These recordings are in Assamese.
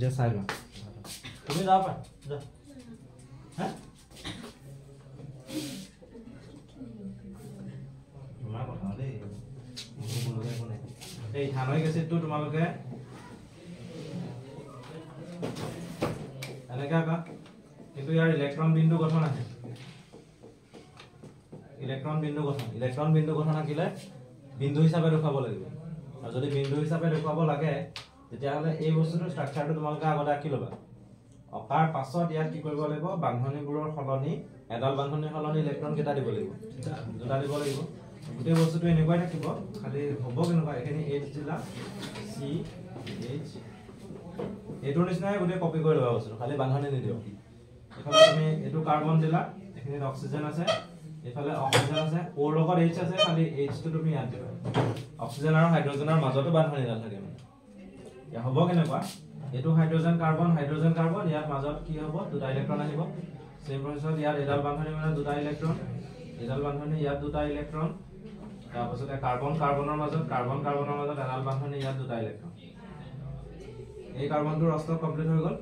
যে চাই লোৱা তুমি যাব পাৰা যা হা তোমাৰ কথা দেই এই থানৈ এচিডটো তোমালোকে এনেকৈ আঁকা কিন্তু ইয়াৰ ইলেক্ট্ৰন বিন্দু গঠন আছে ইলেক্ট্ৰন বিন্দু গঠন আঁকিলে বিন্দু হিচাপে দেখুৱাব লাগিব আৰু যদি বিন্দু হিচাপে দেখুৱাব লাগে তেতিয়াহ'লে এই বস্তুটোৰ ষ্ট্ৰাকচাৰটো তোমালোকে আগতে আঁকি ল'বা অকাৰ পাছত ইয়াত কি কৰিব লাগিব বান্ধনীবোৰৰ সলনি এডাল বান্ধনীৰ সলনি ইলেক্ট্ৰন কেইটা দিব লাগিব দুটা দিব লাগিব গোটেই বস্তুটো এনেকুৱাই থাকিব খালি হ'ব কেনেকুৱা এখিনি H দিলা C H এইটোৰ নিচিনাই গোটেই কপি কৰি ল'বা বস্তুটো খালি বান্ধনী নিদিও এফালে তুমি এইটো কাৰ্বন দিলা এখিনিত অক্সিজেন আছে এফালে অক্সিজেন আছে ওৰ লগত H আছে খালি H টো তুমি ইয়াত দিবা অক্সিজেন আৰু হাইড্ৰজেনৰ মাজতো বান্ধনী নাথাকে মানে ইয়া হ'ব কেনেকুৱা এটো হাইড্ৰজেন কাৰ্বন ইয়াৰ মাজত কি হ'ব দুটা ইলেক্ট্ৰন আহিব সেম প্ৰসেছত ইয়াত এডাল বান্ধনী মানে দুটা ইলেক্ট্ৰন এডাল বান্ধনী ইয়াত দুটা ইলেক্ট্ৰন তাৰ পাছতে কাৰ্বনৰ মাজত এডাল বান্ধনী ইয়াত দুটা ইলেক্ট্ৰন এই কাৰ্বনটোৰ অষ্টক কমপ্লিট হৈ গ'ল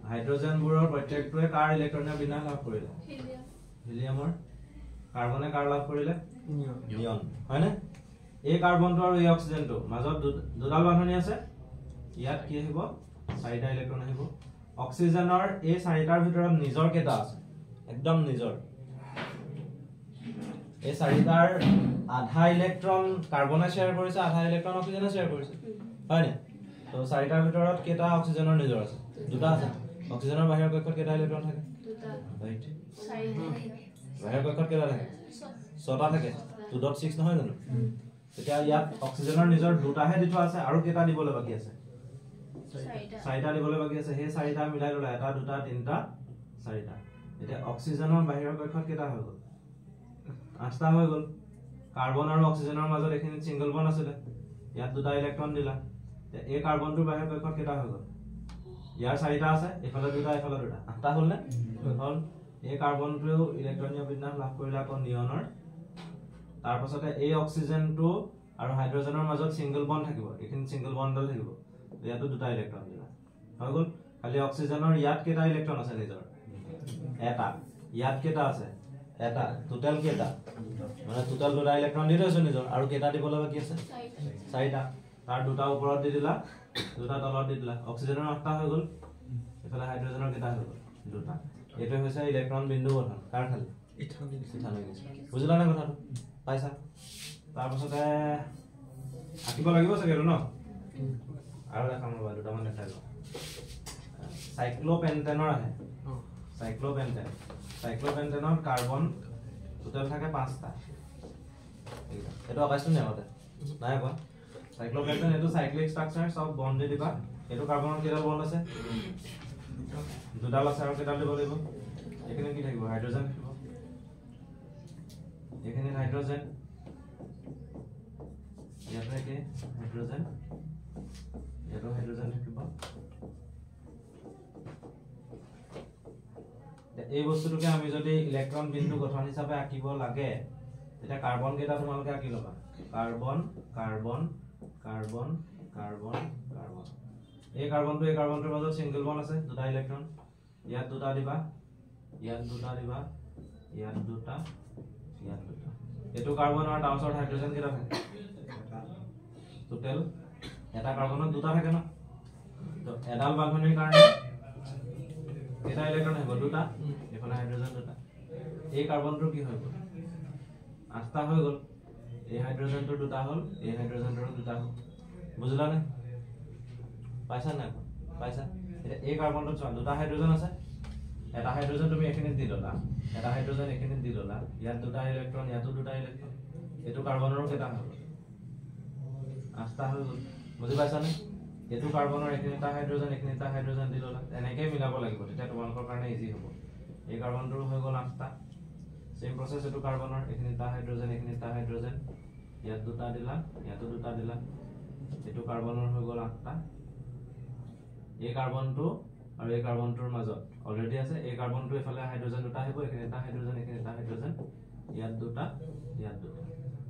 হাইড্ৰজেনবোৰৰ প্ৰত্যেকটোৱে কাৰ ইলেক্ট্ৰনীয় বিন্যাস লাভ কৰিলে হিলিয়ামৰ কাৰ্বনে কাৰ লাভ কৰিলে নিয়ন হয়নে এই কাৰ্বনটো আৰু এই অক্সিজেনটো মাজত দুডাল বান্ধনী আছে ইয়াত কি আহিব চাৰিটা ইলেক্ট্ৰন আহিব অক্সিজেনৰ এই চাৰিটাৰ ভিতৰত নিজৰ কেইটা আছে একদম নিজৰ এই চাৰিটাৰ আধা ইলেক্ট্ৰন কাৰ্বনে শ্বেয়াৰ কৰিছে আধা ইলেক্ট্ৰন অক্সিজেনে শ্বেয়াৰ কৰিছে হয়নে তো চাৰিটাৰ ভিতৰত কেইটা অক্সিজেনৰ নিজৰ আছে দুটা আছে অক্সিজেনৰ বাহিৰৰ কক্ষত কেইটা ইলেক্ট্ৰন থাকে দুটা ৰাইট বাহিৰৰ কক্ষত কেইটা থাকে ছটা থাকে 2.6 নহয় জানো তেতিয়া ইয়াত অক্সিজেনৰ নিজৰ দুটাহে দি থোৱা আছে আৰু কেইটা দিবলৈ বাকি আছে চাৰিটা দিবলৈ বাকি আছে সেই চাৰিটা মিলাই ল'লা এটা দুটা তিনটা চাৰিটা এতিয়া অক্সিজেনৰ বাহিৰৰ কক্ষত কেইটা হৈ গ'ল 8টা হৈ গ'ল কাৰ্বন আৰু অক্সিজেনৰ মাজত এখিনি সিঙ্গল বন্ড আছিল ইয়াত দুটা ইলেক্ট্ৰন দিলা এই কাৰ্বনটোৰ বাহিৰৰ কক্ষত কেইটা হৈ গ'ল ইয়াৰ চাৰিটা আছে এফালে দুটা 8টা হ'ল নে হ'ল এই কাৰ্বনটোও ইলেক্ট্ৰনীয় বিন্যাস লাভ কৰিলা আকৌ নিয়নৰ তাৰ পাছতে এই অক্সিজেনটো আৰু হাইড্ৰজেনৰ মাজত সিঙ্গল বন্ড থাকিব এখিনি সিঙ্গল বন্ডল থাকিব ইয়াতো দুটা ইলেক্ট্ৰন দিলা হৈ গ'ল খালি অক্সিজেনৰ ইয়াত কেইটা ইলেক্ট্ৰন আছে নিজৰ এটা ইয়াত কেইটা আছে এটা টোটাল কেইটা মানে টোটাল দুটা ইলেক্ট্ৰন দি থৈছো নিজৰ আৰু কেইটা দিবলৈ বাকি আছে চাৰিটা তাৰ দুটা ওপৰত দি দিলা দুটা তলত দি দিলা অক্সিজেনৰ 8টা হৈ গ'ল এফালে হাইড্ৰজেনৰ কেইটা হৈ গ'ল দুটা এটো হৈছে ইলেক্ট্ৰন বিন্দু গঠন কাৰ খালি ইথানল বুজিলা না কথাটো পাইছা তাৰ পাছতে আকিব লাগিব চাগে ন আৰু দেখাম ৰবা দুটা মান দেখাই লও সাইক্লোপেন্টেনৰ আহে সাইক্লোপেন্টেনৰ কাৰ্বন টোটাল থাকে 5টা এটো আকাশটো নেওতে নাই কোৱা সাইক্লোপেন্টেন এটো সাইক্লিক স্ট্ৰাকচাৰ সব বন্ড দি দিবা এটো কাৰ্বনৰ কেইটা বন্ড আছে দুডাল আছে আৰু কেইটা দিব লাগিব এখানে কি থাকিব হাইড্ৰজেন থাকিব এখানে হাইড্ৰজেন ইয়াত থাকে হাইড্ৰজেন ইয়াতো হাইড্ৰজেন থাকিব এই বস্তুটোকে আমি যদি ইলেক্ট্ৰন বিন্দু গঠন হিচাপে আঁকিব লাগে এটা কাৰ্বন কেইটা তোমালোকে আঁকি লবা কাৰ্বন এই কাৰ্বনটোৰ মাজত সিঙ্গল বন্ড আছে দুটা ইলেক্ট্ৰন ইয়াত দুটা দিবা ইয়াত দুটা এটো কাৰ্বন আৰু তাৰ ওচৰত হাইড্ৰজেন কেইটা থাকে টোটাল এটা কাৰ্বনত দুটা থাকে ন তো এডাল বান্ধনীৰ কাৰণে এটা ইলেক্ট্ৰন হ'ব দুটা এফালে হাইড্ৰজেন দুটা এই কাৰ্বনটোৰ কি হৈ গ'ল 8টা হৈ গ'ল এই হাইড্ৰজেনটোৰ দুটা হ'ল এই হাইড্ৰজেনটোৰ দুটা হ'ল বুজিলা নে পাইছা না পাইছা এটা এই কাৰ্বনটোত চোৱা দুটা হাইড্ৰজেন আছে এটা হাইড্ৰজেন তুমি এখিনিত দি ললা এটা হাইড্ৰজেন এখিনিত দি ললা ইয়াত দুটা ইলেক্ট্ৰন ইয়াতো দুটা ইলেক্ট্ৰন এটো কাৰ্বনৰ কেইটা হ'ল 8টা হৈ গ'ল বুজি পাইছা নে এটো কাৰ্বনৰ এখিনিটা হাইড্ৰজেন দি ললা এনেকৈ মিলাব লাগিব তেতিয়া তোমালোকৰ কাৰণে ইজি হ'ব এই কাৰ্বনটোৰ হৈ গ'ল 8টা সেম প্ৰসেস এটো কাৰ্বনৰ এখিনিটা হাইড্ৰজেন ইয়াত দুটা দিলা ইয়াতো দুটা দিলা এটো কাৰ্বনৰ হৈ গ'ল 8টা এই কাৰ্বনটো আৰু এই কাৰ্বনটোৰ মাজত অলৰেডি আছে এই কাৰ্বনটো এফালে হাইড্ৰজেন দুটা আহিব এখিনিটা হাইড্ৰজেন ইয়াত দুটা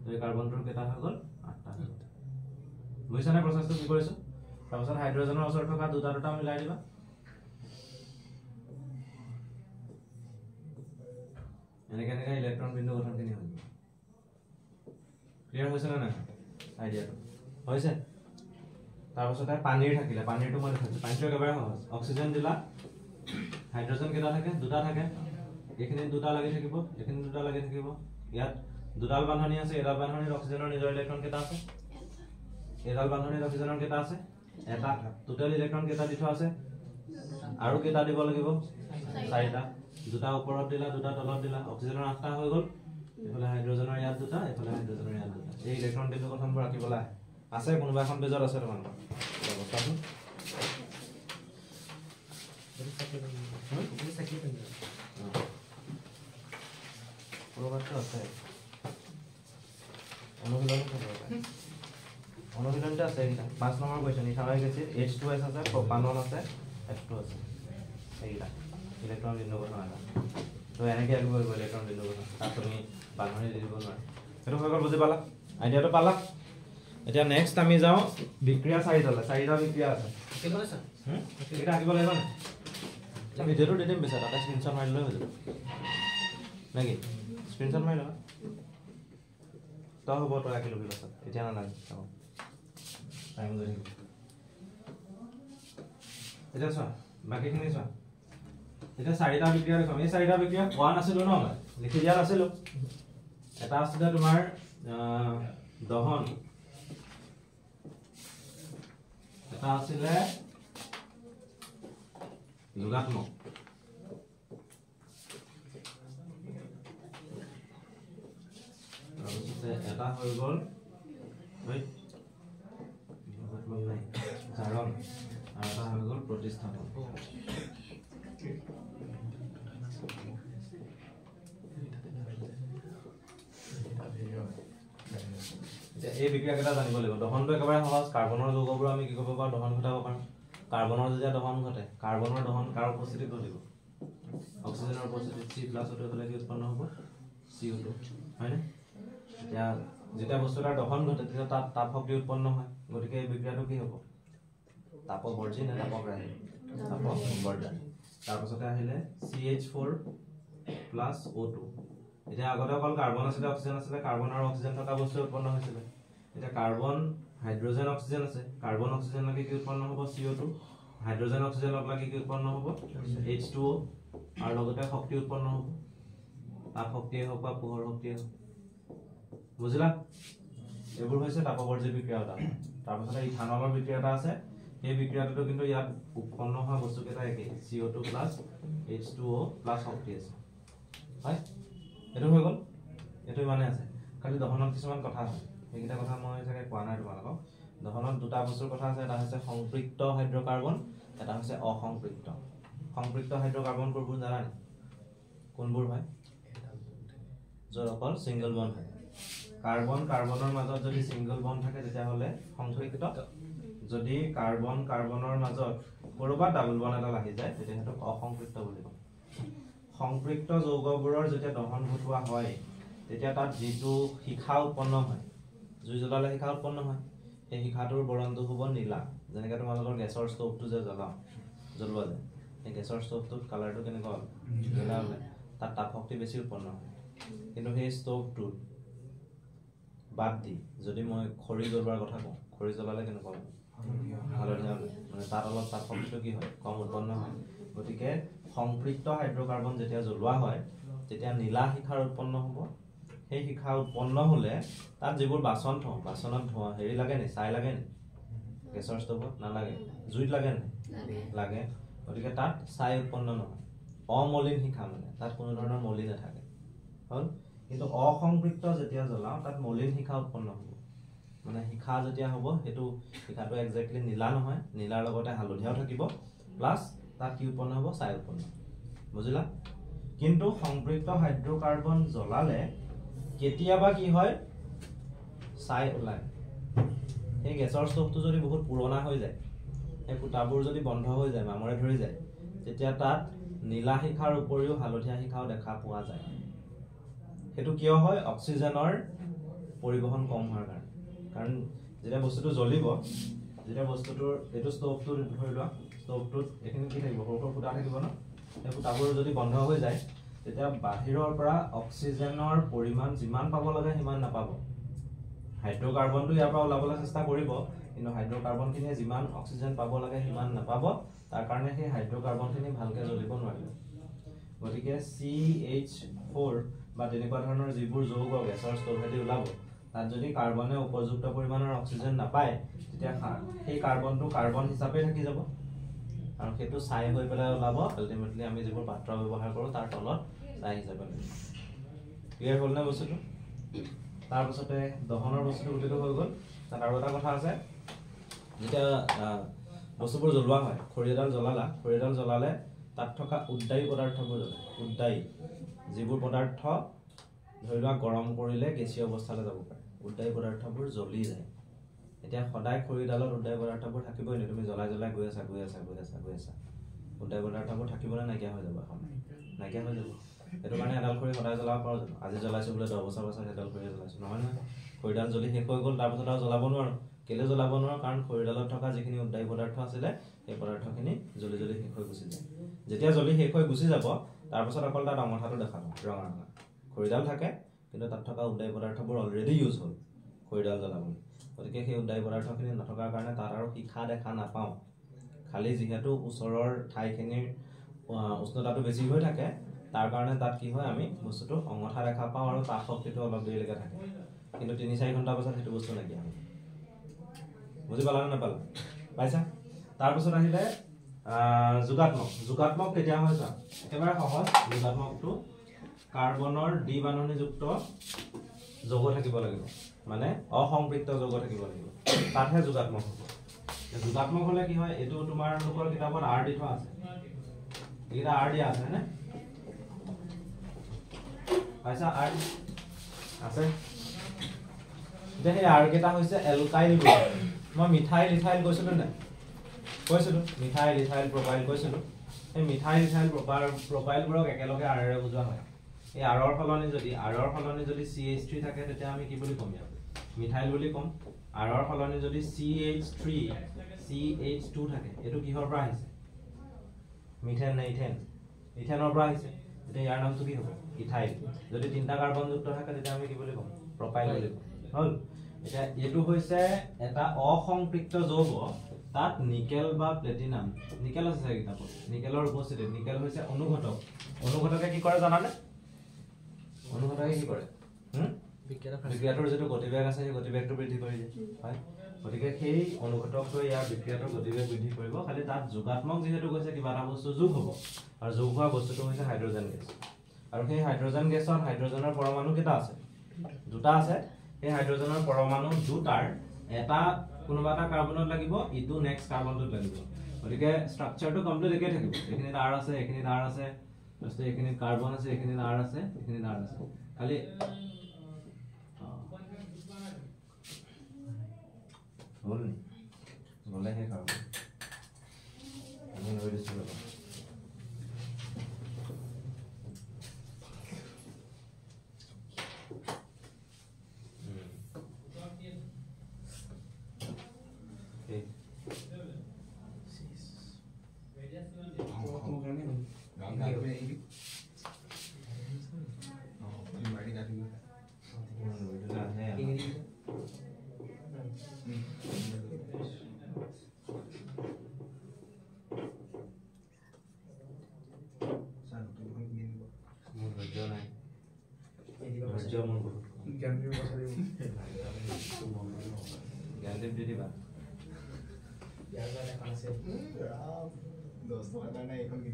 তো এই কাৰ্বনটোৰ কেইটা হৈ গ'ল 8টা বুজিছানে প্ৰসেসটো কি কৰিছো তাৰপিছত হাইড্ৰজেনৰ ওচৰত থকা দুটা মিলাই দিবা এনেকে ইলেক্ট্ৰন বিন্দু গঠনখিনি হৈ যাব ক্লিয়াৰ হৈছে নে নাই আইডিয়াটো হৈছে তাৰপিছতে পানীৰ থাকিলে পানীৰটো মই দেখাইছো পানীটো একেবাৰে সহজ অক্সিজেন দিলা হাইড্ৰজেন কেইটা থাকে দুটা থাকে এইখিনি দুটা লাগি থাকিব এইখিনি দুটা লাগি থাকিব ইয়াত দুডাল বান্ধনী আছে এডাল বান্ধনীত অক্সিজেনৰ নিজৰ ইলেক্ট্ৰন কেইটা আছে এডাল বান্ধনীত অক্সিজেনৰ কেইটা আছে এটা টোটাল ইলেক্ট্ৰন কেইটা দি থোৱা আছে আৰু কেইটা দিব লাগিব চাৰিটা দুটা ওপৰত দিলা দুটা তলত দিলা অক্সিজেনৰ 8টা হৈ গ'ল এফালে হাইড্ৰজেনৰ ইয়াত দুটা এফালে হাইড্ৰজেনৰ ইয়াত দুটা এই ইলেক্ট্ৰন বিন্দু গঠনবোৰ ৰাখিবলৈ আছে কোনোবা এখন পেজত আছে তোমালোকৰ অৱস্থাটো আছে অনুশীলনটো আছে এইকেইটা 5 নম্বৰ কুৱেশ্যন ইথানলিক এচিড H2S আছে প্ৰপানল আছে H2 আছে এইকেইটা ইলেক্ট্ৰন বিন্দু গঠন এটা তো এনেকৈ আহিব লাগিব ইলেক্ট্ৰন বিন্দু গঠন তাত তুমি বান্ধনি দি দিব নোৱাৰা সেইটো হৈ গ'ল বুজি পালা আইডিয়াটো পালা এতিয়া নেক্সট আমি যাওঁ বিক্ৰিয়া চাৰিটা বিক্ৰিয়া আছে এটা আঁকিব লাগিব নে ভিডিঅ'টো দি দিম পিছত তাতে স্ক্ৰীনশ্বট মাৰি লৈ হৈ যাব নেকি স্ক্ৰীনশ্বট মাৰি ল'বা তই হ'ব তই আঁকি ল'বি পাছত এতিয়া নালাগে টাইম গৈ থাকিব এতিয়া চোৱা বাকীখিনি চোৱা এতিয়া চাৰিটা বিক্ৰিয়া দেখাম এই চাৰিটা বিক্ৰিয়া কোৱা নাছিলো ন মই লিখি দিয়া নাছিলো এটা আছিলে তোমাৰ দহন এটা আছিলে যোগাত্মক এটা হৈ গ'ল জাৰণ আৰু এটা হৈ গ'ল প্ৰতিস্থাপন এই বিক্ৰিয়াকেইটা জানিব লাগিব দহনটো একেবাৰে সহজ কাৰ্বনৰ যৌগবোৰ আমি কি কৰিব পাৰোঁ দহন ঘটাব পাৰোঁ কাৰ্বনৰ যেতিয়া দহন ঘটে কাৰ্বনৰ দহন কাৰ উপস্থিতিত ঘটিব অক্সিজেনৰ উপস্থিতিত C+O2 হ'লে কি উৎপন্ন হ'ব CO2 হয়নে এতিয়া যেতিয়া বস্তু এটাৰ দহন ঘটে তেতিয়া তাত তাপ শক্তি উৎপন্ন হয় গতিকে এই বিক্ৰিয়াটো কি হ'ব তাপবৰ্জি নে তাপগ্ৰাহী তাপবৰ্ধন তাৰপিছতে আহিলে CH4 + O2 এতিয়া আগতে অকল কাৰ্বন আছিলে অক্সিজেন আছিলে কাৰ্বন আৰু অক্সিজেন থকা বস্তু উৎপন্ন হৈছিলে এতিয়া কাৰ্বন হাইড্ৰজেন অক্সিজেন আছে কাৰ্বন অক্সিজেন লাগি কি উৎপন্ন হ'ব CO2 হাইড্ৰজেন অক্সিজেন লাগি কি উৎপন্ন হ'ব H2O আৰু লগতে শক্তি উৎপন্ন হ'ব তাপ শক্তিয়ে হওক বা পোহৰ শক্তিয়ে হওক বুজিলা এইবোৰ হৈছে তাপবৰ্জি বিক্ৰিয়া এটা তাৰপিছতে ইথানলৰ বিক্ৰিয়া এটা আছে এই বিক্ৰিয়াটো কিন্তু ইয়াত উৎপন্ন হোৱা বস্তু কেইটা একেই CO2 + H2O + শক্তি আছে হয় এটো হৈ গ'ল এটো মানে আছে খালি দহনত কিছুমান কথা আছে এইকেইটা কথা মই চাগে কোৱা নাই তোমালোকক দহনত দুটা বস্তুৰ কথা আছে এটা হৈছে সংপৃক্ত হাইড্ৰকাৰ্বন এটা হৈছে অসংপৃক্ত সংপৃক্ত হাইড্ৰকাৰ্বন কোনবোৰ জানা নে কোনবোৰ হয় য'ত অকল সিঙ্গল বন্ড হয় কাৰ্বন কাৰ্বনৰ মাজত যদি সিঙ্গল বন্ড থাকে তেতিয়া হলে সংপৃক্ত যদি কাৰ্বন কাৰ্বনৰ মাজত কৰবাত ডাবল বন্ড এটা লাগি যায় তেতিয়া হেতু অসংপৃক্ত বুলি কয় সংপৃক্ত যৌগবোৰৰ যেতিয়া দহন ঘটোৱা হয় তেতিয়া তাত যেটো শিখা উৎপন্ন হয় জুই জ্বলালে শিখা উৎপন্ন হয় এই শিখাটোৰ বৰণটো হ'ব নীলা যেনেকৈ তোমালোকৰ গেছৰ ষ্টভটো যে জ্বলাও জ্বলোৱা যায় এই গেছৰ ষ্টভটোৰ কালাৰটো কেনেকুৱা হয় নীলা হয় তাত তাপ শক্তি বেছি উৎপন্ন হয় কিন্তু সেই ষ্টভটোৰ বাদ দি যদি মই খৰি জ্বলোৱাৰ কথা কওঁ খৰি জ্বলালে কেনেকুৱা হয় হালধীয়া মানে তাত অলপ তাপ শক্তিটো কি হয় কম উৎপন্ন হয় গতিকে সংপৃক্ত হাইড্ৰকাৰ্বন যেতিয়া জ্বলোৱা হয় তেতিয়া নীলা শিখাৰ উৎপন্ন হ'ব সেই শিখা উৎপন্ন হলে তাত যিবোৰ বাচন থওঁ বাচনত ধোৱা হেৰি লাগে নি ছাই লাগে নি গেছৰ ষ্টভত নালাগে জুইত লাগে নি লাগে গতিকে তাত ছাই উৎপন্ন নহয় অমলিন শিখা মানে তাত কোনো ধৰণৰ মলি নাথাকে হ'ল কিন্তু অসংপৃক্ত যেতিয়া জ্বলাও তাত মলিন শিখা উৎপন্ন হ'ব মানে শিখা যেতিয়া হ'ব হেতু শিখাটো এক্স্যাক্টলি নীলা নহয় নীলাৰ লগতে হালধীয়াও থাকিব প্লাস তাত কি উৎপন্ন হ'ব ছাই উৎপন্ন বুজিলা কিন্তু সংপৃক্ত হাইড্ৰকাৰ্বন জ্বলালে কেতিয়াবা কি হয় ছাই ওলায় এই গেছৰ ষ্টভটো যদি বহুত পুৰণা হৈ যায় এই ফুটাবোৰ যদি বন্ধ হৈ যায় মামৰে ধৰি যায় তেতিয়া তাত নীলা শিখাৰ উপৰিও হালধীয়া শিখাও দেখা পোৱা যায় হেতু কিয় হয় অক্সিজেনৰ পৰিবহন কম হোৱাৰ কাৰণে কাৰণ যেতিয়া বস্তুটো জ্বলিব যেতিয়া বস্তুটোৰ এইটো ষ্টভটো ধৰি লোৱা ষ্টভটোত এইখিনি কি থাকিব সৰু সৰু ফুটা থাকিব ন সেই ফুটাবোৰ যদি বন্ধ হৈ যায় তেতিয়া বাহিৰৰ পৰা অক্সিজেনৰ পৰিমাণ যিমান পাব লাগে সিমান নাপাব হাইড্ৰকাৰ্বনটো ইয়াৰ পৰা ওলাবলৈ চেষ্টা কৰিব কিন্তু হাইড্ৰকাৰ্বনখিনিয়ে যিমান অক্সিজেন পাব লাগে সিমান নাপাব তাৰ কাৰণে সেই হাইড্ৰকাৰ্বনখিনি ভালকৈ জ্বলিব নোৱাৰিব গতিকে CH4 বা তেনেকুৱা ধৰণৰ যিবোৰ যৌগ গেছৰ ষ্টভেদি ওলাব তাত যদি কাৰ্বনে উপযুক্ত পৰিমাণৰ অক্সিজেন নাপায় তেতিয়া সেই কাৰ্বনটো কাৰ্বন হিচাপে থাকি যাব আৰু সেইটো ছাই হৈ পেলাই ওলাব আলটিমেটলি আমি যিবোৰ পাত্ৰ ব্যৱহাৰ কৰোঁ তাৰ তলত ছাই হিচাপে লাগিব ক্লিয়াৰ হ'ল নে বস্তুটো তাৰপিছতে দহনৰ বস্তুটো গোটেইটো হৈ গ'ল তাত আৰু এটা কথা আছে যেতিয়া বস্তুবোৰ জ্বলোৱা হয় খৰি এডাল জ্বলালে তাত থকা উদ্দায়ী পদাৰ্থবোৰ জ্বলে উদ্দায়ী যিবোৰ পদাৰ্থ ধৰি লোৱা গৰম কৰিলে গেছীয় অৱস্থালৈ যাব পাৰে উদ্দায়ী পদাৰ্থবোৰ জ্বলি যায় এতিয়া সদায় খৰিডালত উদ্দায়ী পদাৰ্থবোৰ থাকিবই নে তুমি জ্বলাই গৈ আছা উদ্দায়ী পদাৰ্থবোৰ থাকিবলৈ নাইকিয়া হৈ যাব এখন নাইকিয়া হৈ যাব সেইটো কাৰণে এডাল খৰি সদায় জ্বলাব পাৰোঁ জানো আজি জ্বলাইছোঁ বোলে 10 বছৰ পাছত এডাল খৰি জ্বলাইছোঁ নহয় খৰিডাল জ্বলি শেষ হৈ গ'ল তাৰপিছত আৰু জ্বলাব নোৱাৰোঁ কেলৈ জ্বলাব নোৱাৰোঁ কাৰণ খৰিডালত থকা যিখিনি উদ্দায়ী পদাৰ্থ আছিলে সেই পদাৰ্থখিনি জ্বলি শেষ হৈ গুচি যায় যেতিয়া জ্বলি শেষ হৈ গুচি যাব তাৰপিছত অকল তাত অঙঠাটো দেখা পাওঁ ৰঙা খৰিডাল থাকে কিন্তু তাত থকা উদ্দায়ী পদাৰ্থবোৰ অলৰেডি ইউজ হ'ল খৰিডাল জ্বলাবলৈ গতিকে সেই উদ্দায়ী পদাৰ্থখিনি নথকাৰ কাৰণে তাত আৰু শিখা দেখা নাপাওঁ খালি যিহেতু ওচৰৰ ঠাইখিনিৰ উষ্ণতাটো বেছি হৈ থাকে তাৰ কাৰণে তাত কি হয় আমি বস্তুটো অঙঠা দেখা পাওঁ আৰু তাপ শক্তিটো অলপ দেৰিলৈকে থাকে কিন্তু 3-4 ঘণ্টা পাছত সেইটো বস্তু নাইকিয়া হয় বুজি পালা নে নাপালা পাইছা তাৰপিছত আহিলে যোগাত্মক কেতিয়া হয় চা একেবাৰে সহজ যোগাত্মকটো কাৰ্বনৰ দ্বি বান্ধনীযুক্ত যৌগ থাকিব লাগিব মানে অসম্পৃক্ত যৌগ থাকিব লাগিব তাতহে যোগাত্মক হ'ব যোগাত্মক হ'লে কি হয় এইটো তোমাৰ লোকৰ কিতাপত R দি থোৱা আছে এইটা R দিয়া আছে নে পাইছা R আছে দেখে R কেটা হৈছে এলকাইল গ্ৰুপ মই মিথাইল ইথাইল কৈছিলো না কৈছিলো মিথাইল ইথাইল প্ৰপাইল কৈছিলো এই মিথাইল ইথাইল প্ৰপাইলবোৰক একেলগে R ৰে বুজোৱা হয় এই R ৰ সলনি যদি CH3 থাকে তেতিয়া আমি কি বুলি ক'ম ইয়াক মিথাইল বুলি ক'ম R ৰ সলনি যদি CH3 CH2 থাকে এটো কিহৰ পৰা আহিছে মিথেন নে ইথেনৰ পৰা আহিছে তেতিয়া ইয়াৰ নামটো কি হ'ব ইথাইল যদি তিনটা কাৰ্বন যুক্ত থাকে তেতিয়া আমি কি বুলি ক'ম প্ৰপাইল বুলি ক'ম হল এটা এটো হৈছে এটা অসম্পৃক্ত যৌগ তাত নিকেল বা প্লেটিনাম নিকেল আছে কিতাপত নিকেলৰ উপস্থিতি নিকেল হৈছে অনুঘটকে কি কৰে জানানে অনুঘটকে কি কৰে বিক্ৰিয়াটোৰ যেটো গতিবেগ আছে সেই গতিবেগটো বৃদ্ধি কৰি দিয়ে হয় গতিকে সেই অনুঘটকটো ইয়াৰ বিক্ৰিয়াটোৰ গতিবেগ বৃদ্ধি কৰিব খালি তাত যোগাত্মক যেহেতু কৈছে কিবা এটা বস্তু যোগ হ'ব আৰু যোগ হোৱা বস্তুটো হৈছে হাইড্ৰজেন গেছ আৰু সেই হাইড্ৰজেন গেছত হাইড্ৰজেনৰ পৰমাণু কেইটা আছে দুটা আছে এই হাইড্ৰজেনৰ পৰমাণু দুটাৰ এটা কোনোবা এটা কাৰ্বনত লাগিব ইটো নেক্সট কাৰ্বনটোত লাগিব গতিকে ষ্ট্ৰাকচাৰটো কমপ্লিট একে থাকিব এখিনিত R আছে এখিনিত R আছে তাৰপিছত এখিনিত কাৰ্বন আছে এখিনিত R আছে এখিনিত R আছে খালি বলে হে কাৰ্বন আমি লৈ দিছো दोस्तों आता ना एक की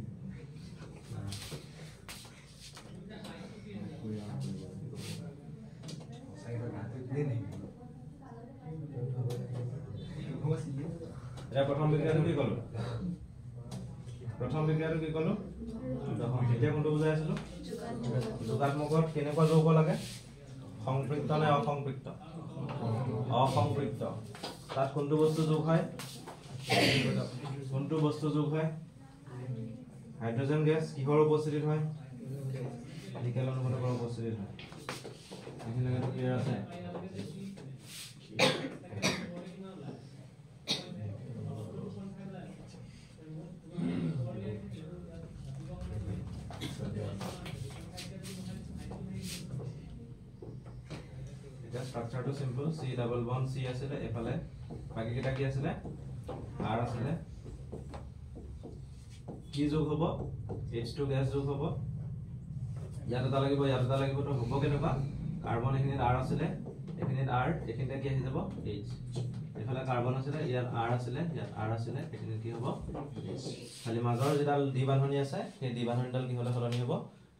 प्रथम विक्रियाটো কি কলো এতিয়া কোনটো বুজাই আছিলো যোগাত্মকত কেনেকুৱা যৌগ লাগে সংপৃক্ত নে অসংপৃক্ত তাত কোনটো বস্তু যোগ হয় হাইড্রোজেন গ্যাস কিহৰ উপস্থিতিত হয় নিকেল অনুঘটকৰ উপস্থিতিত হয় এখিনি লাগে ক্লিয়াৰ আছে স্ট্ৰাকচাৰটো simple C double bond C আছিলে এফালে বাকি কেটা কি আছিলে R আছিলে কি যোগ হ'ব H2 গ্যাস যোগ হ'ব ইয়াত এটা লাগিব তো হ'ব কেনেকুৱা কাৰ্বন এখিনিত R আছিলে এখিনিত R এখিনিতে কি আহি যাব H এফালে কাৰ্বন আছিলে ইয়াত R আছিলে এখিনিত কি হ'ব H খালি মাজৰ যেডাল দ্বি বান্ধনী আছে সেই দ্বি বান্ধনীডাল কি হলে সলনি হ'ব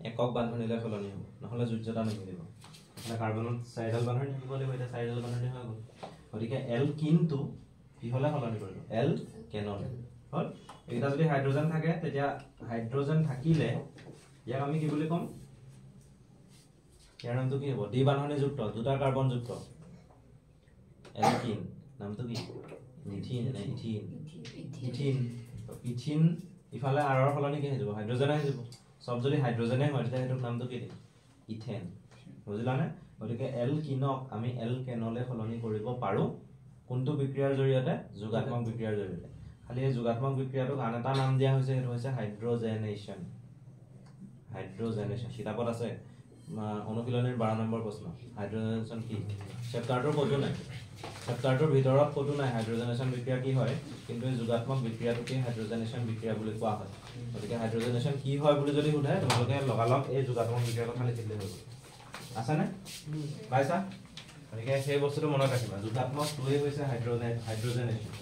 একক বান্ধনীলে সলনি হ'ব নহলে যুজ্যতা নিমিলিব মানে কাৰ্বনত চাৰিডাল বান্ধনী থাকিব লাগিব এটা চাৰিডাল বান্ধনী হৈ গ'ল গতিকে L কিন্তু কি হলে সলনি কৰিব L কেনলে হল এটা যদি হাইড্ৰোজেন থাকে তেতিয়া হাইড্ৰোজেন থাকিলে ইয়াক আমি কি বুলি কম ইয়াৰ নামটো কি হ'ব দ্বি বান্ধনী যুক্ত দুটা কাৰ্বন যুক্ত এলকিন নামটো কি মিথিন নে ইথিন ইফালে R ৰ সলনি কি হৈ যাব হাইড্ৰোজেন আহি যাব সব যদি হাইড্ৰোজেনে হয় তেতিয়া এটো নামটো কি দিম ইথেন বুজিলানে গতিকে এল কিনক আমি এল কেনলে সলনি কৰিব পাৰো কোনটো বিক্ৰিয়াৰ জৰিয়তে যোগাত্মক বিক্ৰিয়াৰ জৰিয়তে খালি এই যোগাত্মক বিক্ৰিয়াটো আন এটা নাম দিয়া হৈছে এটো হৈছে হাইড্ৰোজেনেশন কিতাপত আছে অনুশীলনীৰ 12 নম্বৰ প্ৰশ্ন হাইড্ৰোজেনেশন কি চেপ্টাৰটোৰ কতো নাই চেপ্টাৰটোৰ ভিতৰত কতো নাই হাইড্ৰোজেনেশন বিক্ৰিয়া কি হয় কিন্তু এই যোগাত্মক বিক্ৰিয়াটোকে হাইড্ৰোজেনেশন বিক্ৰিয়া বুলি কোৱা হয় গতিকে হাইড্ৰোজেনেশন কি হয় বুলি যদি সুধে তোমালোকে লগালগ এই যোগাত্মক বিক্ৰিয়াটো খালি লিখিলে হৈ গ'ল আছে নে পাইছা গতিকে সেই বস্তুটো মনত ৰাখিবা যোগাত্মক টোৱে হৈছে হাইড্ৰোজেনেশন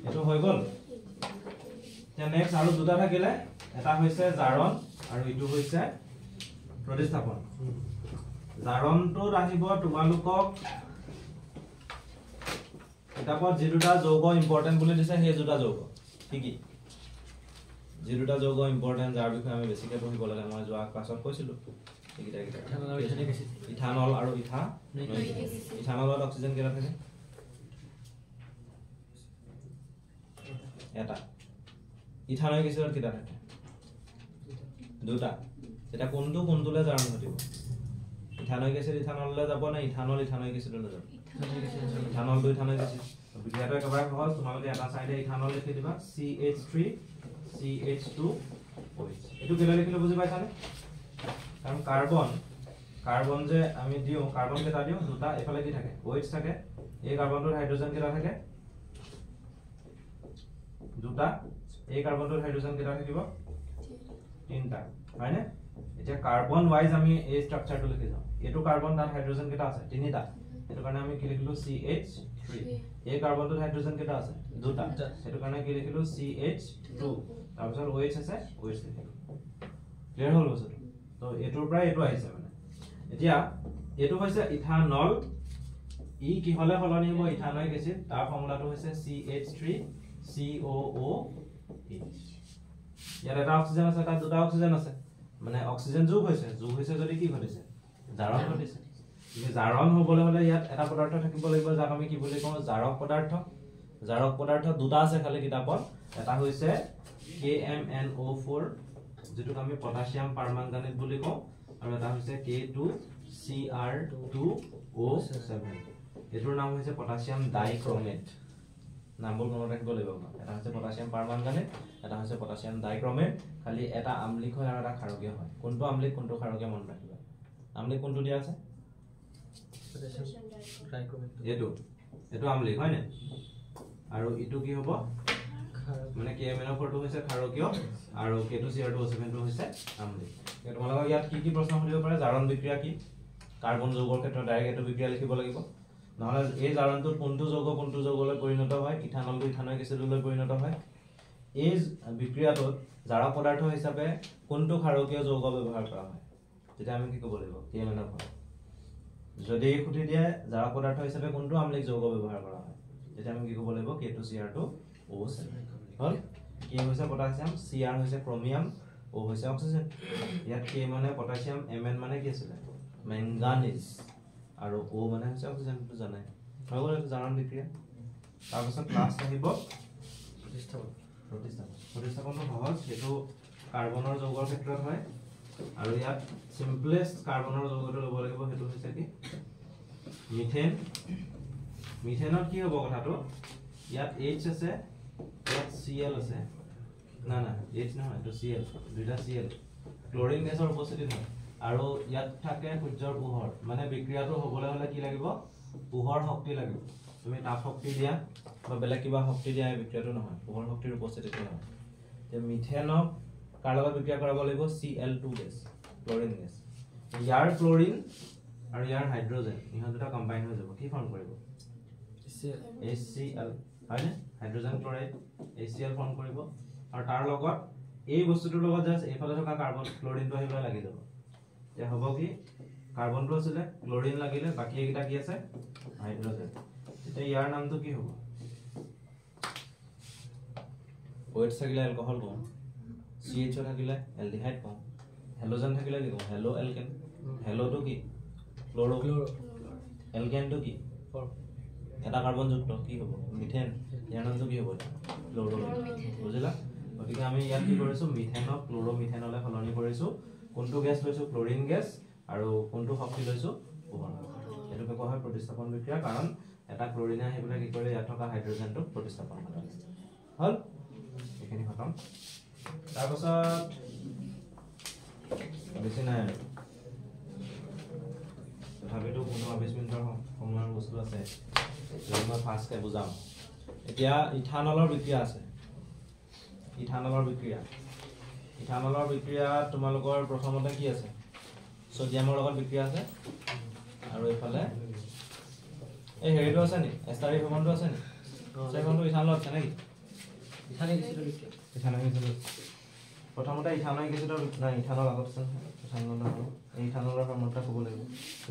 এটো হৈ গ'ল তে নেক্সট আৰু দুটা থাকিলে এটা হৈছে জাৰণ আৰু ইটো হৈছে প্ৰতিস্থাপন জাৰণটো আহিব তোমালোকক কিতাপত যে দুটা যৌগ ইম্পৰ্টেন্ট বুলি দিছে সেই দুটা যৌগ কি কি যে দুটা যৌগ ইম্পৰ্টেন্ট যাৰ বিষয়ে আমি বেছিকৈ পঢ়িব লাগে মই যোৱা ক্লাছত কৈছিলো ইথানল আৰু ইথানলত অক্সিজেন কেইটা থাকে এটা ইথানলিক এসিডত কেইটা থাকে দুটা এটা কোনটোলে জাৰণ ঘটিব ইথানলিক এসিড ইথানললে যাব না ইথানলিক এসিডলে যাব ইথানল দুই ইথানলিক এসিড বিক্ৰিয়াটো একেবাৰে সহজ তোমালোকে এটা সাইডে ইথানল লিখি দিবা CH3 CH2OH এটো কেলে লিখিলে বুজি পাইছানে কাৰণ কাৰ্বন যে আমি দিও কাৰ্বন কেটা দিও দুটা এফালে কি থাকে OH থাকে এই কাৰ্বনটোৰ হাইড্ৰোজেন কেটা থাকে দুটা এই কাৰ্বনটোৰ হাইড্ৰোজেন কেটা থাকিব তিনটা হয়নে এতিয়া কাৰ্বন ওয়াইজ আমি এই স্ট্ৰাকচাৰটো লিখি যাও এটো কাৰ্বন তাত হাইড্ৰোজেন কেটা আছে তিনিটা এটো কাৰণে আমি কি লিখিলো CH3 এই কাৰ্বনটোৰ হাইড্ৰোজেন কেটা আছে দুটা এটো কাৰণে কি লিখিলো CH2 তাৰপিছত OH আছে OH লিখিলো ক্লিয়াৰ হ'ল বস্তুটো তো এটোৰ পৰা এটো আহিছে মানে এতিয়া এটো হৈছে ইথানল ই কি হলে সলনি হ'ব ইথানলিক এসিড তাৰ ফৰ্মুলাটো হৈছে CH3COOH ইয়াত এটা অক্সিজেন আছে তাত দুটা অক্সিজেন আছে মানে অক্সিজেন যোগ হৈছে যদি কি ঘটিছে জাৰণ ঘটিছে জাৰণ হ'বলৈ হলে ইয়াত এটা পদাৰ্থ থাকিব লাগিব যাক আমি কি বুলি কওঁ জাৰক পদাৰ্থ দুটা আছে খালি কিতাপত এটা হৈছে KMNO4 যেটো আমি পটাছিয়াম পাৰমাংগানেট বুলি কওঁ আৰু এটা হৈছে K2Cr2O7 এটোৰ নাম হৈছে পটাছিয়াম ডাইক্ৰোমেট নামবোৰ মনত ৰাখিব লাগিব এটা হৈছে পটাছিয়াম পাৰমাংগানেট এটা হৈছে পটাছিয়াম ডাইক্ৰোমেট খালি এটা আম্লিক হয় আৰু এটা ক্ষাৰকীয় হয় কোনটো আম্লিক কোনটো ক্ষাৰকীয় মনত ৰাখিবা আম্লিক কোনটো দিয়া আছে পটাছিয়াম ডাইক্ৰোমেট এটো আম্লিক হয় নে আৰু ইটো কি হ'ব মানে KMNO4 টো হৈছে ক্ষাৰকীয় আৰু K2Cr2O7 টো হৈছে আম্লিক তোমালোকক ইয়াত কি প্ৰশ্ন সুধিব পাৰে জাৰণ বিক্ৰিয়া কি কাৰ্বন যৌগৰ ক্ষেত্ৰত ডাইৰেক্ট এটো বিক্ৰিয়া লিখিব লাগিব নহলে এই জাৰণটোত কোনটো যৌগলৈ পৰিণত হয় ইথানলটো ইথানলিক এসিডলৈ পৰিণত হয় এই বিক্ৰিয়াটোত জাৰক পদাৰ্থ হিচাপে কোনটো ক্ষাৰকীয় যৌগ ব্যৱহাৰ কৰা হয় তেতিয়া আমি কি ক'ব লাগিব KMNO4 যদি খুটি দিয়ে জাৰক পদাৰ্থ হিচাপে কোনটো আম্লিক যৌগ ব্যৱহাৰ কৰা হয় তেতিয়া আমি কি ক'ব লাগিব K2Cr2O7 হল কি হৈছে পটাছিয়াম Cr হৈছে ক্ৰোমিয়াম O হৈছে অক্সিজেন ইয়াত K মানে পটাছিয়াম Mn মানে কি আছিল ম্যাঙ্গানিজ আৰু O মানে হৈছে অক্সিজেন তো জানাই হৈ গ'ল জাৰণ বিক্ৰিয়া তাৰ পাছত ক্লাছ আহিব প্ৰতিস্থাপনটো সহজ এটো কাৰ্বনৰ যৌগৰ ক্ষেত্ৰত হয় আৰু ইয়াত সিম্পলেস্ট কাৰ্বনৰ যৌগটো ল'ব লাগিব হেতু হৈছে কি মিথেনত কি হ'ব কথাটো ইয়াত H আছে ইয়াত Cl আছে না H নহয় এটো Cl দুটা Cl ক্লোৰিন গেছৰ উপস্থিতি হয় আৰু ইয়াত থাকে সূৰ্যৰ পোহৰ মানে বিক্ৰিয়াটো হ'বলৈ হলে কি লাগিব পোহৰ শক্তি লাগিব তুমি তাপ শক্তি দিয়া বা বেলেগ কিবা শক্তি দিয়া এই বিক্ৰিয়াটো নহয় পোহৰ শক্তিৰ উপস্থিতিত নহয় যে মিথেনক কাৰ লগত বিক্ৰিয়া কৰাব লাগিব Cl2 গেছ ক্লোৰিন গেছ ইয়াৰ ক্লোৰিন আৰু ইয়াৰ হাইড্ৰোজেন ইহঁত দুটা কম্বাইন হৈ যাব কি ফৰ্ম কৰিব HCl হয়নে হাইড্ৰোজেন ক্লোৰাইড HCl ফৰ্ম কৰিব আৰু তাৰ লগত এই বস্তুটোৰ লগত জাস্ট এইফালে থকা কাৰ্বন ক্লোৰিনটো আহিব লাগি যাব তে হ'ব কি কাৰ্বনটো আছিল ক্লোৰিন লাগিলে বাকি এইটা কি আছে হাইড্ৰোজেন তে ইয়াৰ নামটো কি হ'ব OH থাকিলে এলকহল কম CH থাকিলে এলডিহাইড কম হেলোজেন থাকিলে কি কম হেলো এলকেন হেলোটো কি ক্লোৰো এলকেনটো কি এটা কাৰ্বন যুক্ত কি হ'ব মিথেন ইয়াৰ নামটো কি হ'ব ক্লোৰো বুজিলা গতিকে আমি ইয়াত কি কৰিছো মিথেনক ক্লোৰোমিথেনলে সলনি কৰিছো কোনটো গেছ লৈছো ক্লোৰিন গেছ আৰু কোনটো শক্তি লৈছো পোহৰ এটো কোৱা হয় প্ৰতিস্থাপন বিক্ৰিয়া কাৰণ এটা ক্লোৰিনে আহি পেলাই কি কৰিলে ইয়াত থকা হাইড্ৰোজেনটো প্ৰতিস্থাপন কৰিলে হল এখিনি খতম তাৰ পাছত বেছি নাই তথাপিতো 15-20 মিনিটৰ সময়ৰ বস্তু আছে যদি মই ফাষ্টকে বুজাম এতিয়া ইথানলৰ বিক্ৰিয়া আছে ইথানলৰ বিক্ৰিয়া তোমালোকৰ প্ৰথমতে কি আছে সোডিয়ামৰ লগত বিক্ৰিয়া আছে আৰু এইফালে এই হেৰিটো আছে নি এষ্টাৰি ভৱনটো আছে নি সেখনটো ইথানল আছে নেকি ইথানিক এসিড প্ৰথমতে ইথানিক এসিডৰ নাই ইথানল আগত আছে এই ইথানলৰ ফৰ্মুলাটা ক'ব লাগিব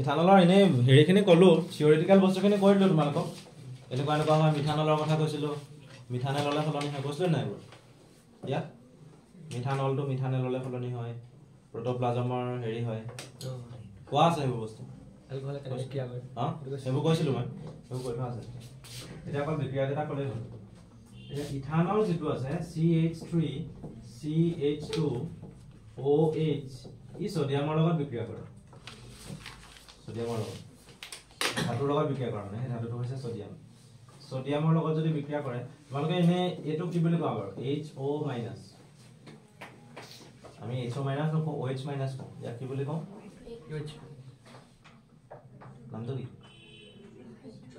ইথানলৰ এনে হেৰিখিনি ক'লো থিওৰিটিক্যাল বস্তুখিনি কৈ দিলো তোমালোকক এনেকুৱা হয় মিথানলৰ কথা কৈছিলো মিথানেললে সলনি হয় কৈছিলো নাই ইয়াত মিথানলটো মিথানেললে সলনি হয় প্ৰটোপ্লাজমৰ হেৰি হয় কোৱা আছে এই বস্তু এলকহল কেনেকৈ ক্ৰিয়া কৰে সেইবোৰ কৈছিলো মই সেইবোৰ কৈ থোৱা আছে এতিয়া অকল বিক্ৰিয়া এটা ক'লেই হ'ল এতিয়া ইথানল যেটো আছে CH3 CH2 OH ই সোডিয়ামৰ লগত বিক্ৰিয়া কৰে সোডিয়ামৰ লগত ধাতুৰ লগত বিক্ৰিয়া কৰে মানে ধাতুটো হৈছে সোডিয়ামৰ লগত যদি বিক্ৰিয়া কৰে তোমালোকে এনে এটো কি বুলি কোৱা বাৰু HO মাইনাস আমি HO মাইনাস নকওঁ OH মাইনাস কওঁ ইয়াক কি বুলি কওঁ OH নামটো কি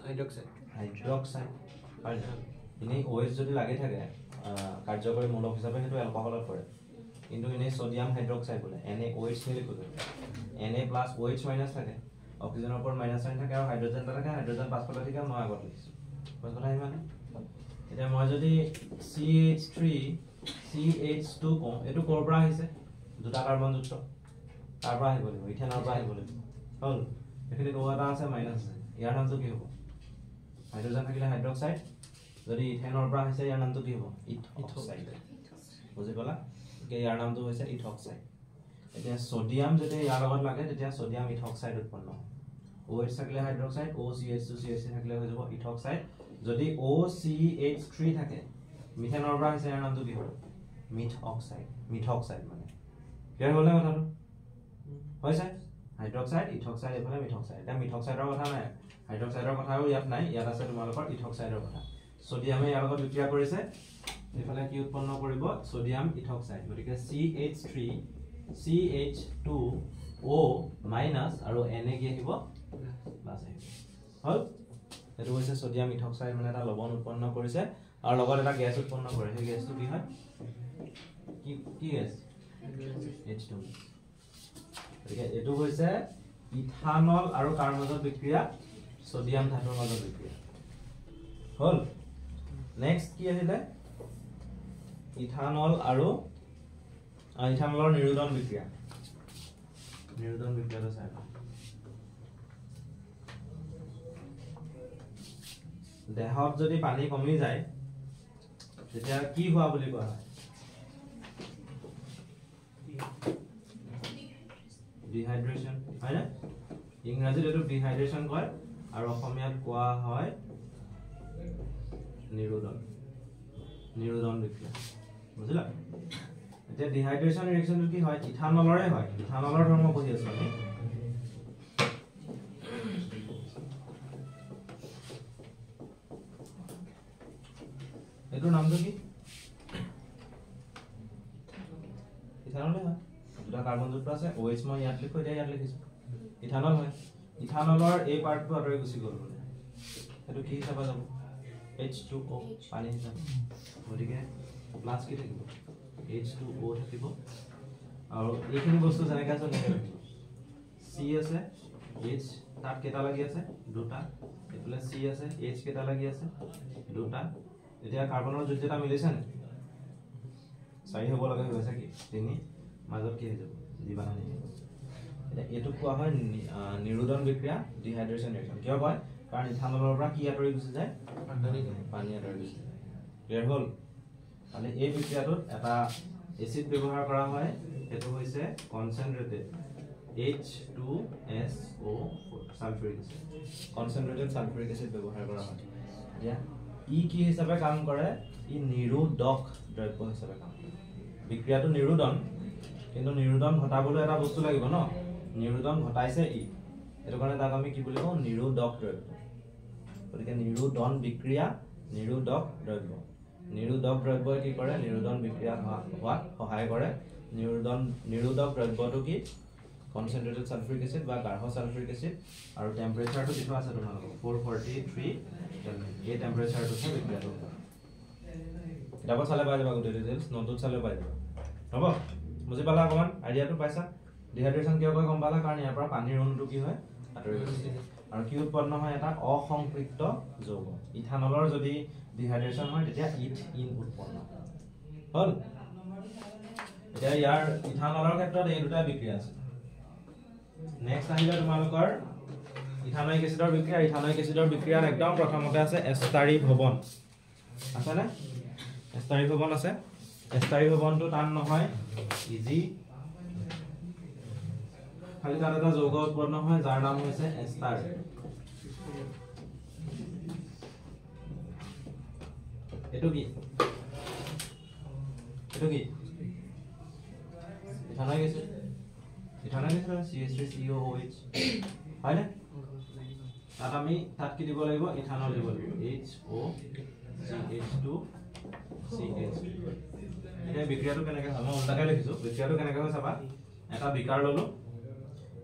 হাইড্ৰক্সাইড হয় ইনে OH যদি লাগি থাকে কাৰ্যকৰী মূলক হিচাপে হেতু এলকহলত পৰে কিন্তু ইনে সোডিয়াম হাইড্ৰক্সাইড বলে NaOH লিখো Na+OH মাইনাস থাকে অক্সিজেনৰ ওপৰত মাইনাস সাইন থাকে আৰু হাইড্ৰোজেন থাকে হাইড্ৰোজেন পাছফালে থাকে মই আগত লিখিছো বুঝ কথা মানে এটা মই যদি CH3 CH2 কওঁ এটো কৰ পৰা আহিছে দুটা কাৰ্বন যুক্ত তাৰ পৰা আহিব লাগিব ইথেনৰ পৰা আহিব লাগিব হল এখিনি কোৱাটা আছে মাইনাস আছে ইয়াৰ নামটো কি হ'ব হাইড্ৰোজেন থাকিলে হাইড্ৰক্সাইড যদি ইথেনৰ পৰা আহিছে ইয়াৰ নামটো কি হ'ব ইথক্সাইড বুজি পালা কি ইয়াৰ নামটো হৈছে ইথক্সাইড এতিয়া সোডিয়াম যদি ইয়াৰ লগত লাগে তেতিয়া সোডিয়াম ইথক্সাইড উৎপন্ন হয় OH থাকিলে হাইড্ৰক্সাইড OCH2 CH3 থাকিলে হৈ যাব ইথক্সাইড যদি OCH3 থাকে মিথেনৰ পৰা আহিছে ইয়াৰ নামটো কি হ'ব মিথক্সাইড মানে ক্লিয়াৰ হ'লে কথাটো হৈছে হাইড্ৰক্সাইড ইথক্সাইড এফালে মিথক্সাইড এটা মিথক্সাইডৰ কথা নাই হাইড্ৰক্সাইডৰ কথাও ইয়াত নাই ইয়াত আছে তোমালোকৰ ইথক্সাইডৰ কথা সোডিয়ামে ইয়াৰ লগত বিক্ৰিয়া কৰিছে এফালে কি উৎপন্ন কৰিব সোডিয়াম ইথক্সাইড গতিকে CH3 CH2O মাইনাস আৰু Na কি আহিব প্লাস আহিব হল এটো হৈছে সোডিয়াম ইথক্সাইড মানে এটা লবণ উৎপন্ন কৰিছে আৰু লগত এটা গ্যাস উৎপন্ন কৰে সেই গ্যাসটো কি হয় কি গ্যাস H2 গতিকে এটো হৈছে ইথানল আৰু কাৰ মাজত বিক্ৰিয়া সোডিয়াম ধাতুৰ মাজত বিক্ৰিয়া হল নেক্সট কি আহিলে ইথানল আৰু ইথানলৰ নিৰোধন বিক্ৰিয়াটো চাই দেহত যদি পানী কমি যায় তেতিয়া কি হোৱা বুলি কোৱা হয় ডিহাইড্ৰেচন হয় না ইংৰাজীত এটো ডিহাইড্ৰেচন কয় আৰু অসমীয়াত কোৱা হয় নিৰোধন বিক্ৰিয়া বুজিলা এতিয়া ডিহাইড্ৰেচন ৰিঅ্যাকশনটো কি হয় ইথানলৰে হয় ইথানলৰ ধৰ্ম পঢ়ি আছো আমি এটোৰ নামটো কি ইথানলে হয় দুটা কাৰ্বন যুক্ত আছে OH মই ইয়াত লিখো এতিয়া ইয়াত লিখিছো ইথানল হয় ইথানলৰ এই পাৰ্টটো আতৰি গুছি গ'ল সেইটো কি হিচাপে যাব H2O পানী হিচাপে গতিকে প্লাস কি থাকিব H2O থাকিব আৰু এইখিনি বস্তু যেনেকৈ আছে তেনেকৈ থাকিব C আছে H তাত কেটা লাগি আছে দুটা এফালে C আছে H কেটা লাগি আছে দুটা এতিয়া কাৰ্বনৰ যোজ্যতা মিলিছে নে 4 হ'ব লাগে হৈছে কি 3 মাজত কি হৈ যাব জীৱাণু নাই এটা এটো কোৱা হয় নিৰোধন বিক্ৰিয়া ডিহাইড্ৰেচন ৰিঅ্যাকশন কিয় কয় কাৰণ ইথানলৰ পৰা কি আঁতৰি গুচি যায় পানী আঁতৰি গুচি যায় ক্লিয়াৰ হ'ল মানে এই বিক্ৰিয়াটোত এটা এসিড ব্যৱহাৰ কৰা হয় এটো হৈছে কনসেন্ট্ৰেটেড H2SO4 সালফিউৰিক এসিড কনসেন্ট্ৰেটেড সালফিউৰিক এসিড ব্যবহাৰ কৰা হয় ইয়া ই কি হিসাবে কাম কৰে ই নিৰোধক দ্ৰব্য হিসাবে কাম কৰে বিক্ৰিয়াটো নিৰোধন কিন্তু নিৰোধন ঘটাবলৈ এটা বস্তু লাগিব ন নিৰোধন ঘটাইছে ই এটো কাৰণে তাক আমি কি বুলি কওঁ নিৰোধক দ্ৰব্য গতিকে নিৰোধন বিক্ৰিয়া নিৰোধক দ্ৰব্যই কি কৰে নিৰোধন বিক্ৰিয়া হোৱাত সহায় কৰে নিৰোধক দ্ৰব্যটো কি concentrated sulfuric acid বা গাঢ় sulfuric acid আৰু টেম্পাৰেচাৰটো কিটো আছে তোমালোকৰ 443 কেলভিন এই টেম্পাৰেচাৰটো আছে বিক্ৰিয়াটো ডাবল চালে পাই যাবা গোটেই ডিটেইলছ নোটত চালে পাই যাবা হ'ব বুজি পালা অকমান আইডিয়াটো পাইছা ডিহাইড্ৰেচন কিয় কয় গম পালা কাৰণ ইয়াৰ পৰা পানীৰ অণুটো কি হয় আঁতৰি গৈছে আৰু কি উৎপন্ন হয় এটা অসংপৃক্ত যৌগ ইথানলৰ যদি ডিহাইড্ৰেচন হয় তেতিয়া ইথিন উৎপন্ন হ'ল এতিয়া ইয়াৰ ইথানলৰ ক্ষেত্ৰত এই দুটা বিক্ৰিয়া আছে নেক্সট আহিলে তোমালোকৰ ইথানয়িক এসিডৰ বিক্ৰিয়াৰ একদম প্ৰথমতে আছে এষ্টাৰি ভৱন আছে না এষ্টাৰি ভৱন আছে এষ্টাৰি ভৱনটো টান নহয় ইজি খালি তাত এটা যৌগ উৎপন্ন হয় যাৰ নাম হৈছে এষ্টাৰ এটো কি ইথানয়িক এসিড CH3COOH হয় না তাত আমি তাত কি দিব লাগিব ইথানল দিব লাগিব HOCH2CH2 এটা বিক্ৰিয়াটো কেনেকৈ হয় মই উল্টাকৈ লিখিছো বিক্ৰিয়াটো কেনেকৈ হয় চাবা এটা বিকাৰ ললো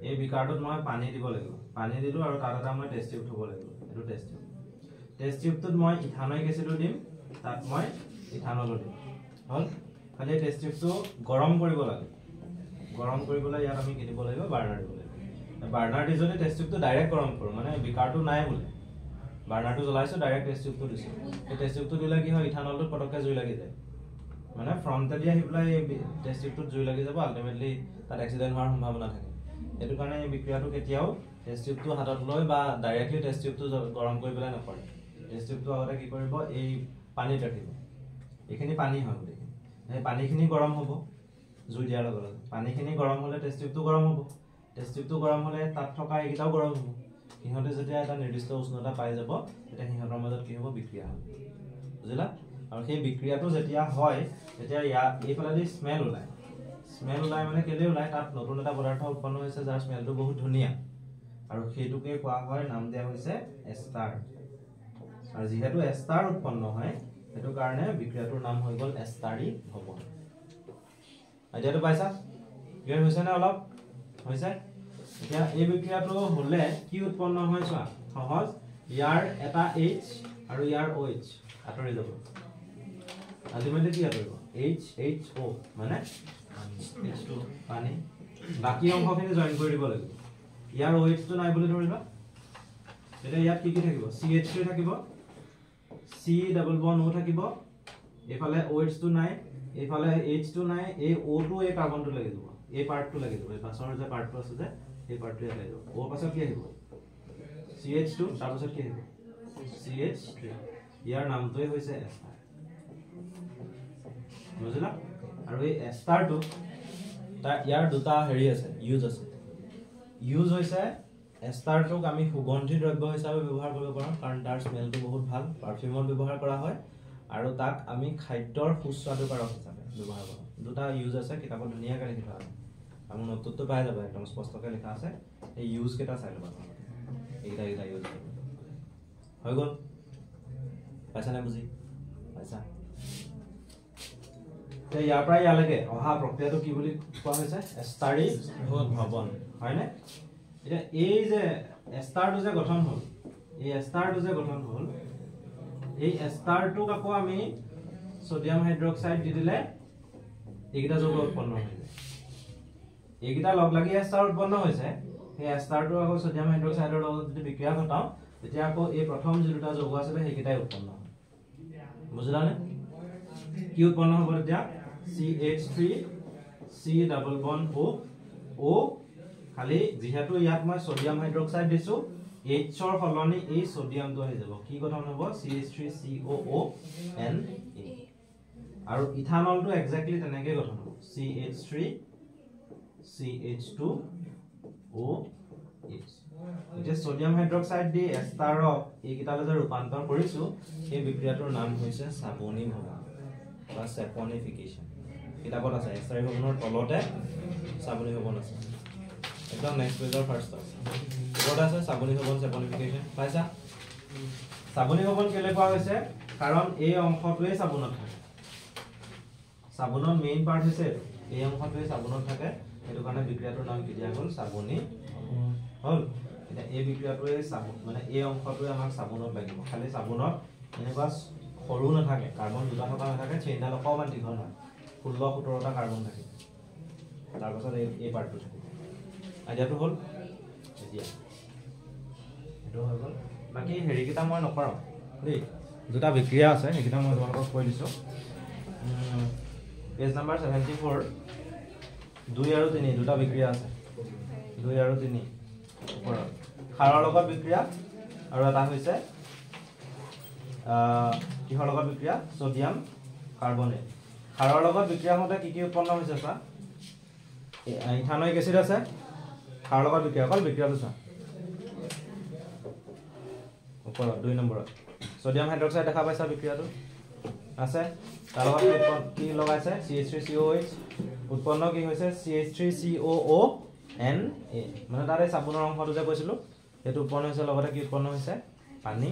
এই বিকাৰটোত মই পানী দিব লাগিব পানী দিলো আৰু তাত এটা মই টেষ্ট টিউব থব লাগিব এটো টেষ্ট টিউবটোত মই ইথানয়িক এসিডো দিম তাত মই ইথানলো দিম হল খালি টেষ্ট টিউবটো গৰম কৰিব লাগে গৰম কৰিবলৈ ইয়াত আমি কি দিব লাগিব বাৰ্নাৰ দিব লাগিব বাৰ্নাৰ দি যদি টেষ্ট টিউবটো ডাইৰেক্ট গৰম কৰো মানে বিকাৰটো নাই বুলি বাৰ্নাৰটো জ্বলাইছো ডাইৰেক্ট টেষ্ট টিউবটো দিছো এই টেষ্ট টিউবটো দিলে কি হয় ইথানলটোত পটককৈ জুই লাগি যায় মানে ফ্ৰণ্টেদি আহি পেলাই টেষ্ট টিউবটোত জুই লাগি যাব আলটিমেটলি তাত এক্সিডেন্ট হোৱাৰ সম্ভাৱনা থাকে এটো কাৰণে এই বিক্ৰিয়াটো কেতিয়াও টেষ্ট টিউবটো হাতত লৈ বা ডাইৰেক্টলি টেষ্ট টিউবটো গৰম কৰি পেলাই নকৰে টেষ্ট টিউবটো আগতে কি কৰিব এই পানীত ৰাখিব এইখিনি পানী হয় বুলি এই পানীখিনি গৰম হ'ব জুই দিয়াৰ লগে লগে পানীখিনি গৰম হ'লে টেষ্ট টিউবটো গৰম হ'ব টেষ্ট টিউবটো গৰম হ'লে তাত থকা এইকেইটাও গৰম হ'ব সিহঁতে যেতিয়া এটা নিৰ্দিষ্ট উষ্ণতা পাই যাব তেতিয়া সিহঁতৰ মাজত কি হ'ব বিক্ৰিয়া হ'ব বুজিলা আৰু সেই বিক্ৰিয়াটো যেতিয়া হয় তেতিয়া এইফালেদি স্মেল ওলাই মানে কেলে ওলাই তাত নতুন এটা পদাৰ্থ উৎপন্ন হৈছে যাৰ স্মেলটো বহুত ধুনীয়া আৰু সেইটোকে কোৱা হয় নাম দিয়া হৈছে এষ্টাৰ আৰু যিহেতু এষ্টাৰ উৎপন্ন হয় সেইটো কাৰণে বিক্ৰিয়াটোৰ নাম হৈ গ'ল এষ্টাৰি ভৱন আইডিয়াটো পাইছা ক্লিয়াৰ হৈছে না অলপ হৈছে এতিয়া এই বিক্ৰিয়াটো হলে কি উৎপন্ন হয় চোৱা সহজ ইয়াৰ এটা H আৰু ইয়াৰ OH আঁতৰি যাব আলটিমেটলি কি আঁতৰিব HHO মানে H2 পানী বাকি অংশখিনি জয়েন কৰি দিব লাগিব ইয়াৰ OH টো নাই বুলি ধৰিবা এটা ইয়াত কি থাকিব CH3 থাকিব C ডাবল বন্ড O থাকিব এফালে OH টো নাই এফালে H2 নাই এই O2 এই কাৰ্বনটো লাগি যাব এই পাৰ্টটো লাগি যাব এই পাছৰ যে পাৰ্টটো আছে যে এই পাৰ্টটো ইয়াত লাগি যাব O পাছত কি আহিব CH2 তাৰ পাছত কি আহিব CH3 ইয়াৰ নামটোই হৈছে এষ্টাৰ বুজিলা আৰু এই এষ্টাৰটো তাৰ ইয়াৰ দুটা হেৰি আছে ইউজ হৈছে এষ্টাৰটোক আমি সুগন্ধি দ্ৰব্য হিচাপে ব্যৱহাৰ কৰিব পাৰোঁ কাৰণ তাৰ স্মেলটো বহুত ভাল পাৰফিউমত ব্যৱহাৰ কৰা হয় আৰু তাক আমি খাদ্যৰ সুস্বাদু কাৰক হিচাপে ব্যৱহাৰ কৰোঁ দুটা ইউজ আছে কিতাপত ধুনীয়াকৈ লিখি থোৱা আছে আমি নোটটো পাই যাব একদম স্পষ্টকৈ লিখা আছে এই ইউজ কেইটা চাই ল'বা এইকেইটা ইউজ হৈ গ'ল পাইছা নে বুজি পাইছা তে ইয়াৰ পৰা ইয়ালৈকে অহা প্ৰক্ৰিয়াটো কি বুলি কোৱা হৈছে এষ্টাৰি ভৱন হয়নে এতিয়া এই যে এষ্টাৰটো যে গঠন হ'ল এই এষ্টাৰটো যে গঠন হ'ল এই এষ্টাৰটোক আকৌ আমি সোডিয়াম হাইড্ৰক্সাইড দি দিলে এইকেইটা যৌগ উৎপন্ন হৈ যায় এইকেইটা লগ লাগি এষ্টাৰ উৎপন্ন হৈছে এই এষ্টাৰটো আকৌ সোডিয়াম হাইড্ৰক্সাইডৰ লগত যদি বিক্ৰিয়া ঘটাও তেতিয়া আকৌ এই প্ৰথম যে দুটা যৌগ আছে সেইকেইটাই উৎপন্ন হয় বুজিলানে কি উৎপন্ন হ'ব তেতিয়া CH3 C double bond O খালি যেহেতু ইয়াত মই সোডিয়াম হাইড্ৰক্সাইড দিছো H ৰ সলনি এই সোডিয়ামটো আহি যাব কি গঠন হ'ব CH3COONA আৰু ইথানলটো এক্স্যাক্টলি তেনেকৈ গঠন হ'ব CH3 CH2OH এতিয়া সোডিয়াম হাইড্ৰক্সাইড দি এষ্টাৰক এইকেইটালৈ যে ৰূপান্তৰ কৰিছো এই বিক্ৰিয়াটোৰ নাম হৈছে সাবনি ভৱন বা সেপনিফিকেশন কিতাপত আছে এষ্টাৰ ভৱনৰ তলতে সাবনি ভৱন আছে একদম নেক্সট পেজৰ ফাৰ্স্ট আছে কিতাপত আছে সাবনি ভৱন সেপনিফিকেশন পাইছা সাবনি ভৱন কেলে কোৱা হৈছে কাৰণ এই অংশটোৱে সাবনত থাকে সাবনৰ মেইন পাৰ্ট হৈছে এই অংশটোৱে সাবনত থাকে এটো কাৰণে বিক্ৰিয়াটোৰ নাম কি দিয়া হ'ল সাবনি হল এটা এই বিক্ৰিয়াটোৱে সাবন মানে এই অংশটোৱে আমাক সাবনত লাগিব খালি সাবনত এনেকুৱা সৰু নাথাকে কাৰ্বন দুটা থকা নাথাকে চেইনডাল অকমান দীঘল হয় 16-17টা কাৰ্বন থাকে তাৰ পাছত এই পাৰ্টটো থাকে আইডিয়াটো হ'ল এতিয়া এটো হৈ গ'ল বাকি হেৰিকিটা মই নকৰাম দেই দুটা বিক্ৰিয়া আছে সেইকিটা মই তোমালোকক কৈ দিছো পেজ নাম্বাৰ 74 2 আৰু 3 দুটা বিক্ৰিয়া আছে 2 আৰু 3 ওপৰত ক্ষাৰৰ লগত বিক্ৰিয়া আৰু এটা হৈছে কিহৰ লগত বিক্ৰিয়া সোডিয়াম কাৰ্বনেট ক্ষাৰৰ লগত বিক্ৰিয়া হওঁতে কি উৎপন্ন হৈছে চা ইথানয়িক এসিড আছে ক্ষাৰৰ লগত বিক্ৰিয়া অকল বিক্ৰিয়াটো চা ওপৰত 2 নম্বৰত সোডিয়াম হাইড্ৰক্সাইড দেখা পাইছা বিক্ৰিয়াটো আছে তাৰ লগত কি লগাইছে CH3COOH উৎপন্ন কি হৈছে CH3COONA মানে তাৰে সাবনৰ অংশটো যে কৈছিলো এটো উৎপন্ন হৈছে লগতে কি উৎপন্ন হৈছে পানী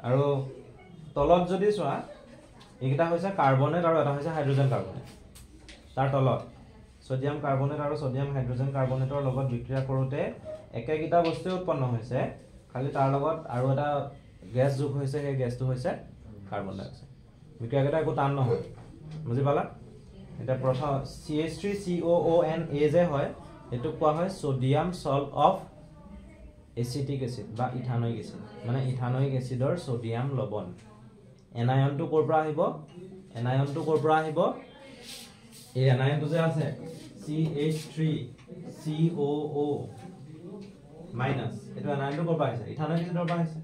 আৰু তলত যদি চোৱা এইটা হৈছে কাৰ্বনেট আৰু এটা হৈছে হাইড্ৰোজেন কাৰ্বনেট তাৰ তলত সোডিয়াম কাৰ্বনেট আৰু সোডিয়াম হাইড্ৰোজেন কাৰ্বনেটৰ লগত বিক্ৰিয়া কৰোতে একেগিটা বস্তু উৎপন্ন হৈছে খালি তাৰ লগত আৰু এটা গ্যাস যোগ হৈছে সেই গ্যাসটো হৈছে কাৰ্বন ডাই অক্সাইড বিক্ৰিয়াটা একো টান নহয় বুজি পালা এটা প্ৰথম CH3COONA যে হয় এটো কোৱা হয় sodium salt of acetic acid বা ইথানয়িক এসিড মানে ইথানয়িক এসিডৰ সোডিয়াম লবণ এনায়নটো কৰ পৰা আহিব এই এনায়নটো যে আছে CH3COO মাইনাস এটো এনায়নটো কৰ পৰা আহিছে ইথানয়িক এসিডৰ পৰা আহিছে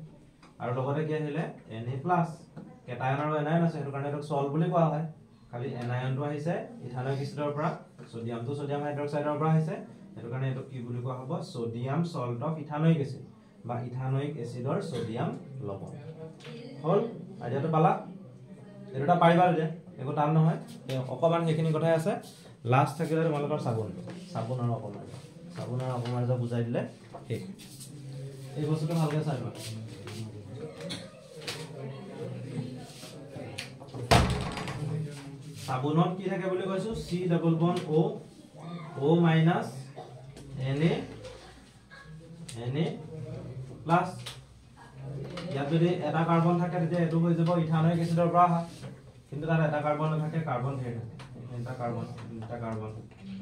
আৰু লগতে কি আহিলে Na+ কেটায়ন আৰু এনায়ন আছে এটো কাৰণে এটো সল্ট বুলি কোৱা হয় খালি এনায়নটো আহিছে ইথানয়িক এসিডৰ পৰা সোডিয়ামটো সোডিয়াম হাইড্ৰক্সাইডৰ পৰা আহিছে এটো কাৰণে এটো কি বুলি কোৱা হ'ব sodium salt of ethanoic acid বা ইথানয়িক এসিডৰ সোডিয়াম লবণ হল আইডিয়াটো পালা এটোটা পাৰিবা যে একো টান নহয় অকমান হেখিনি কথাই আছে লাষ্ট থাকিলে তোমালোকৰ সাবন আৰু অপমাৰ্জ বুজাই দিলে ঠিক এই বস্তুটো ভালকৈ চাইবা সাবনত কি থাকে বুলি কৈছো C double bond O minus Na plus ইয়াত যদি এটা কাৰ্বন থাকে তেতিয়া এটো হৈ যাব ইথানয়িক এসিডৰ পৰা আহা কিন্তু তাত এটা কাৰ্বন নাথাকে কাৰ্বন ধেৰ থাকে এটা কাৰ্বন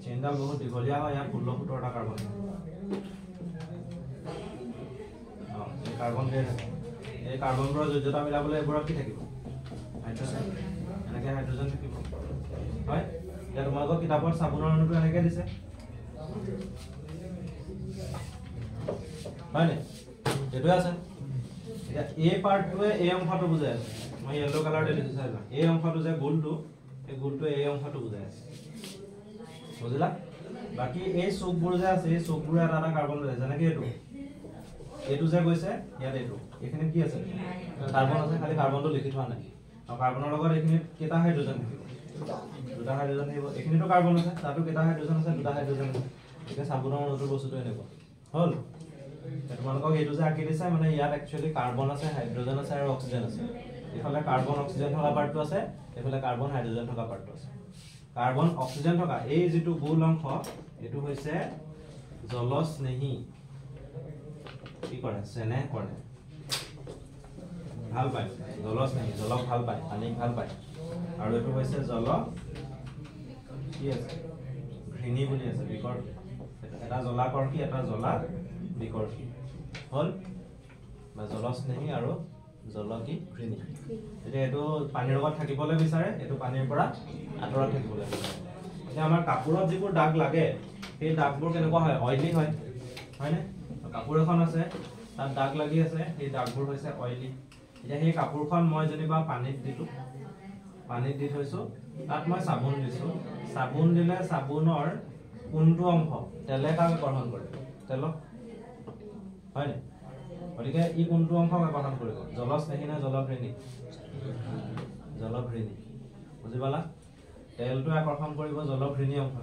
চেইনডাল বহুত দীঘলীয়া হয় ইয়াত 16-17টা কাৰ্বন এই কাৰ্বন ধেৰ থাকে এই কাৰ্বনবোৰৰ যোজ্যতা মিলাবলৈ এবোৰত কি থাকিব হাইড্ৰোজেন এনেকৈ হাইড্ৰোজেন থাকিব হয় এতিয়া তোমালোকৰ কিতাপৰ সাবনৰ অণুটো এনেকৈ দিছে হয়নে এটো আছে এতিয়া এই পাৰ্টটোৱে এই অংশটো বুজাই আছে মই ইয়েলো কালাৰ দিছো চাইবা এই অংশটো যে গোলটো এই গোলটো এই অংশটো বুজাই আছে বুজিলা বাকি এই চুকবোৰ যে আছে এই চুকবোৰ এটা কাৰ্বন আছে যেনেকৈ এটো যে গৈছে ইয়াত এটো এখানে কি আছে কাৰ্বন আছে খালি কাৰ্বনটো লিখি থোৱা নাই আৰু কাৰ্বনৰ লগত এখিনি কেটা হাইড্ৰোজেন থাকিব দুটা হাইড্ৰোজেন থাকিব এখিনিটো কাৰ্বন আছে তাতো কেটা হাইড্ৰোজেন আছে দুটা হাইড্ৰোজেন আছে এটা সাবনৰ অণুটোৰ বস্তুটো এনেকুৱা হল তোমালোকক এইটো যে আঁকি দিছে মানে ইয়াত একচুয়ালি কাৰ্বন আছে হাইড্ৰোজেন আছে আৰু অক্সিজেন আছে এফালে কাৰ্বন অক্সিজেন থকা পাৰ্টটো আছে এফালে কাৰ্বন হাইড্ৰোজেন থকা পাৰ্টটো আছে কাৰ্বন অক্সিজেন থকা এই যেটো গোল অংশ এটো হৈছে জলস্নেহী কি কৰে চেনেহ কৰে ভাল পায় জলস্নেহী জলক ভাল পায় পানীক ভাল পায় আৰু এইটো হৈছে জল কি আছে ঘৃণী বুলি আছে বিকৰ এটা জলাকৰ্ষী এটা জলা বিকৰ্ষী হল বা জলস্নেহী আৰু জল কি ঘৃণী এতিয়া এইটো পানীৰ লগত থাকিবলৈ বিচাৰে এইটো পানীৰ পৰা আঁতৰত থাকিবলৈ বিচাৰে এতিয়া আমাৰ কাপোৰত যিবোৰ দাগ লাগে সেই দাগবোৰ কেনেকুৱা হয় অইলি হয় হয়নে কাপোৰ এখন আছে তাত দাগ লাগি আছে সেই দাগবোৰ হৈছে অইলি এতিয়া সেই কাপোৰখন মই যেনিবা পানীত দি থৈছো তাত মই চাবোন দিছো চাবোন দিলে চাবোনৰ কোনটো অংশ তেলে কাক আকৰ্ষণ কৰে তেলক হয়নে গতিকে ই কোনটো অংশক আকৰ্ষণ কৰিব জলস্নেহী নে জলঘৃণী জলঘৃণী বুজি পালা তেলটো আকৰ্ষণ কৰিব জলঘৃণী অংশ